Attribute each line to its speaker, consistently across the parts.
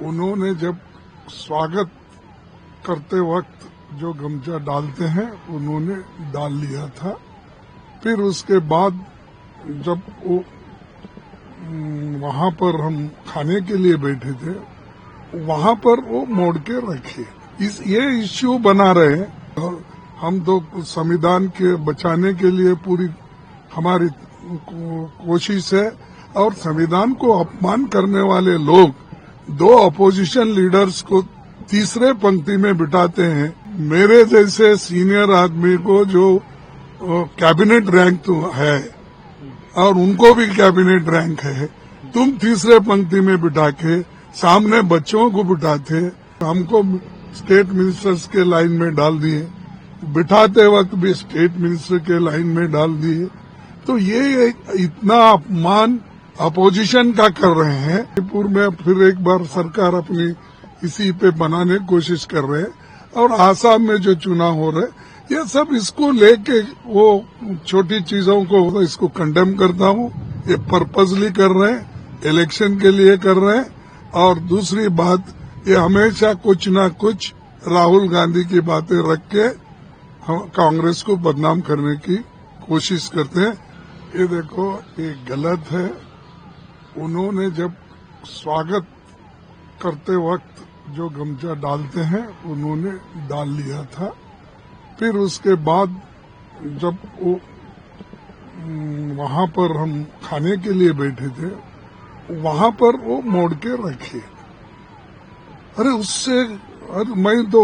Speaker 1: उन्होंने जब स्वागत करते वक्त जो गमछा डालते हैं उन्होंने डाल लिया था। फिर उसके बाद जब वो वहां पर हम खाने के लिए बैठे थे, वहां पर वो मोड़ के रखे। ये इश्यू बना रहे हैं। और हम तो संविधान के बचाने के लिए पूरी हमारी कोशिश है, और संविधान को अपमान करने वाले लोग दो अपोजिशन लीडर्स को तीसरे पंक्ति में बिठाते हैं। मेरे जैसे सीनियर आदमी को जो कैबिनेट रैंक तो है और उनको भी कैबिनेट रैंक है, तुम तीसरे पंक्ति में बिठा के सामने बच्चों को बिठाते, हमको स्टेट मिनिस्टर्स के लाइन में डाल दिए, बिठाते वक्त भी स्टेट मिनिस्टर के लाइन में डाल दिए। तो ये इतना अपमान अपोजिशन का कर रहे हैं। मणिपुर में फिर एक बार सरकार अपनी इसी पे बनाने की कोशिश कर रहे हैं, और आसाम में जो चुनाव हो रहे, ये सब इसको लेके वो छोटी चीजों को इसको कंडेम करता हूँ। ये पर्पसली कर रहे हैं, इलेक्शन के लिए कर रहे हैं। और दूसरी बात, ये हमेशा कुछ ना कुछ राहुल गांधी की बातें रख के कांग्रेस को बदनाम करने की कोशिश करते हैं। ये देखो, ये गलत है। उन्होंने जब स्वागत करते वक्त जो गमछा डालते हैं उन्होंने डाल लिया था। फिर उसके बाद जब वो वहां पर हम खाने के लिए बैठे थे, वहां पर वो मोड़ के रखे। अरे मैं तो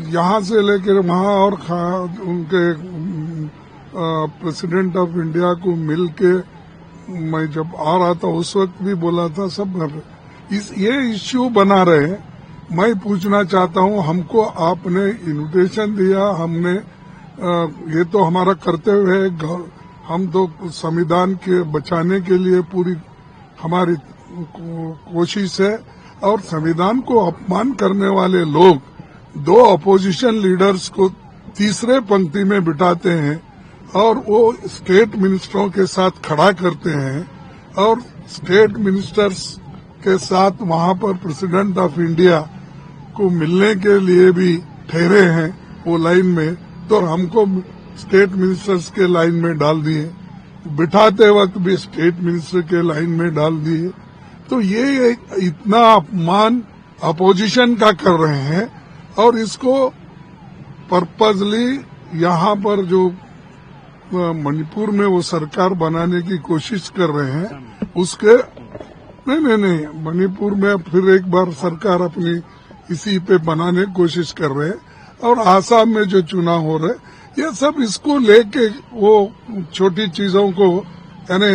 Speaker 1: यहाँ से लेकर वहां और उनके प्रेसिडेंट ऑफ इंडिया को मिल के मैं जब आ रहा था उस वक्त भी बोला था सब। ये इश्यू बना रहे हैं। मैं पूछना चाहता हूँ, हमको आपने इन्विटेशन दिया, हमने ये तो हमारा कर्तव्य है। हम तो संविधान के बचाने के लिए पूरी हमारी कोशिश है, और संविधान को अपमान करने वाले लोग दो अपोजिशन लीडर्स को तीसरे पंक्ति में बिठाते हैं, और वो स्टेट मिनिस्टरों के साथ खड़ा करते हैं, और स्टेट मिनिस्टर्स के साथ वहां पर प्रेसिडेंट ऑफ इंडिया को मिलने के लिए भी ठहरे हैं वो लाइन में। तो हमको स्टेट मिनिस्टर्स के लाइन में डाल दिए, बिठाते वक्त भी स्टेट मिनिस्टर के लाइन में डाल दिए। तो ये इतना अपमान अपोजिशन का कर रहे हैं, और इसको पर्पसली यहाँ पर जो मणिपुर में वो सरकार बनाने की कोशिश कर रहे हैं, उसके नहीं, मणिपुर में फिर एक बार सरकार अपनी इसी पे बनाने की कोशिश कर रहे हैं। और आसाम में जो चुनाव हो रहे, ये सब इसको लेके वो छोटी चीजों को, यानी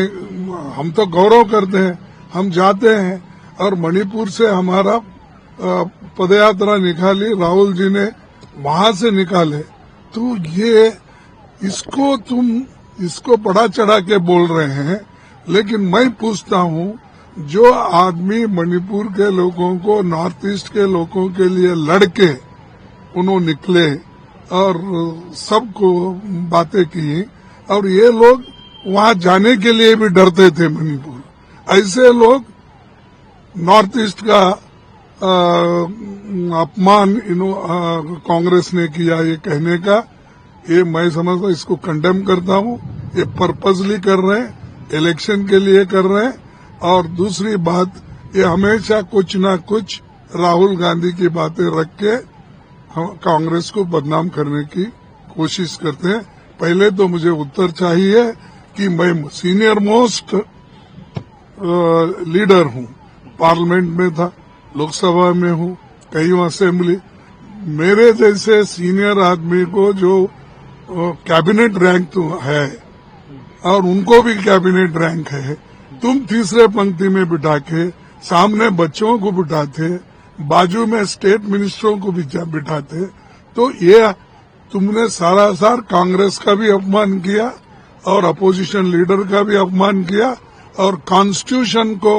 Speaker 1: हम तो गौरव करते हैं, हम जाते हैं, और मणिपुर से हमारा पदयात्रा निकाली, राहुल जी ने वहां से निकाले। तो ये इसको बढ़ा चढ़ा के बोल रहे हैं। लेकिन मैं पूछता हूँ, जो आदमी मणिपुर के लोगों को, नॉर्थ ईस्ट के लोगों के लिए लड़के उन्होंने निकले और सबको बातें की, और ये लोग वहां जाने के लिए भी डरते थे मणिपुर। ऐसे लोग नॉर्थ ईस्ट का अपमान कांग्रेस ने किया, ये कहने का, ये मैं समझता इसको कंडेम करता हूँ। ये पर्पसली कर रहे हैं, इलेक्शन के लिए कर रहे हैं। और दूसरी बात, ये हमेशा कुछ ना कुछ राहुल गांधी की बातें रख के कांग्रेस को बदनाम करने की कोशिश करते हैं। पहले तो मुझे उत्तर चाहिए कि मैं सीनियर मोस्ट लीडर हूँ, पार्लियामेंट में था, लोकसभा में हूँ, कई असेंबली। मेरे जैसे सीनियर आदमी को जो कैबिनेट रैंक तो है, और उनको भी कैबिनेट रैंक है, तुम तीसरे पंक्ति में बिठा के सामने बच्चों को बिठाते, बाजू में स्टेट मिनिस्टरों को भी बिठाते। तो ये तुमने सारासार कांग्रेस का भी अपमान किया, और अपोजिशन लीडर का भी अपमान किया, और कॉन्स्टिट्यूशन को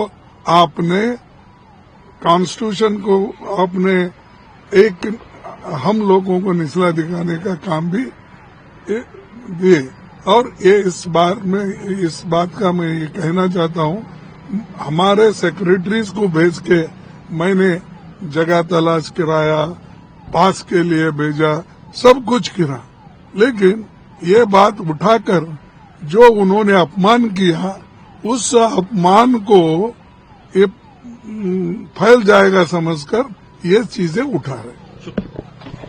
Speaker 1: आपने एक हम लोगों को निचला दिखाने का काम भी दिए। और ये इस बात का मैं ये कहना चाहता हूँ, हमारे सेक्रेटरीज को भेज के मैंने जगह तलाश कराया, पास के लिए भेजा, सब कुछ किया, लेकिन ये बात उठाकर जो उन्होंने अपमान किया, उस अपमान को ये फैल जाएगा समझकर ये चीजें उठा रहे।